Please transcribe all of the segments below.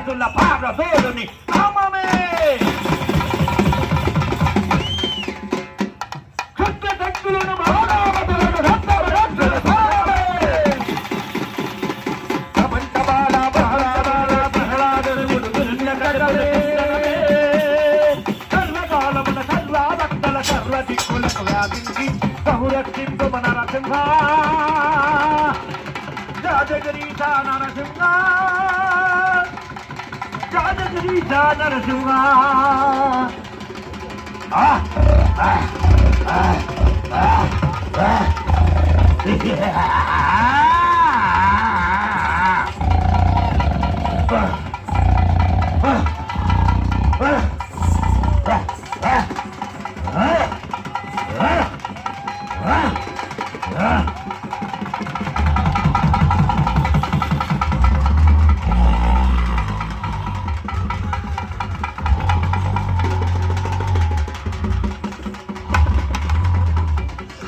రాజుల పారదోలుని నామమే శక్తులను మానవతలను రక్తముల సారమే ప్రపంచబాల ప్రహ్లాదుడు గురున్నకరమే సర్వకాలమున సర్వభక్తుల సర్వ దిక్కులకు వ్యాపించి బహురక్షింపు మన నరసింహ జాజగిరీశ నరసింహ జాజగిరీశ నరసింహ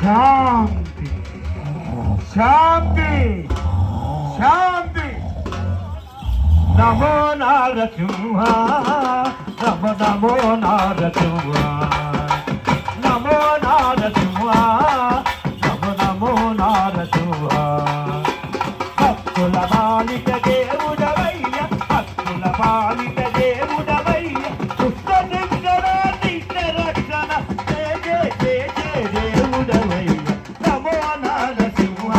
శాంతి శాంతి శాంతి నమో నారసింహ నమో నమో నారసింహ నమో నారసింహ నమో నమో నారసింహ భక్తుల బాలిక దేవుడవయ్య భక్తుల బాలిక దేవుడవయ్య దుష్ట దిగ్గర నిత్య రక్షణ జయ జయ జయ జయ దేవుడవయ్య నమో నారసింహ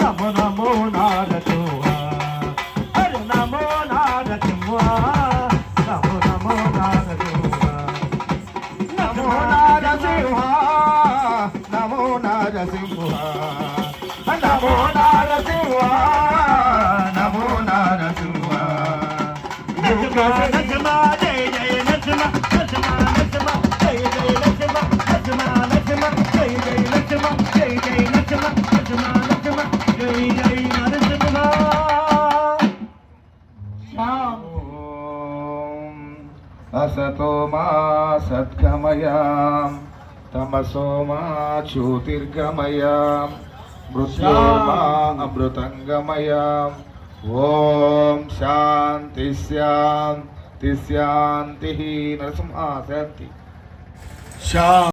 నమో నమో నారసింహ హరి నమో నారసింహ నమో నమో నారసింహ నమో నారసింహ నమో నారసింహ నమో నారసింహ నమో నారసింహ నరసింహ జయ జయ నరసింహ నరసింహ నరసింహ జయ జయ నరసింహ నరసింహ నరసింహ జయ జయ నరసింహ జయ జయ నరసింహ నరసింహ నరసింహ జయ జయ నరసింహ असतो मा सद्गमयां तमसो मा ज्योतिर्गमयां मृत्योर्मा अमृतंगमयाम् ओम शांति शांति शांति नरसिंह शांति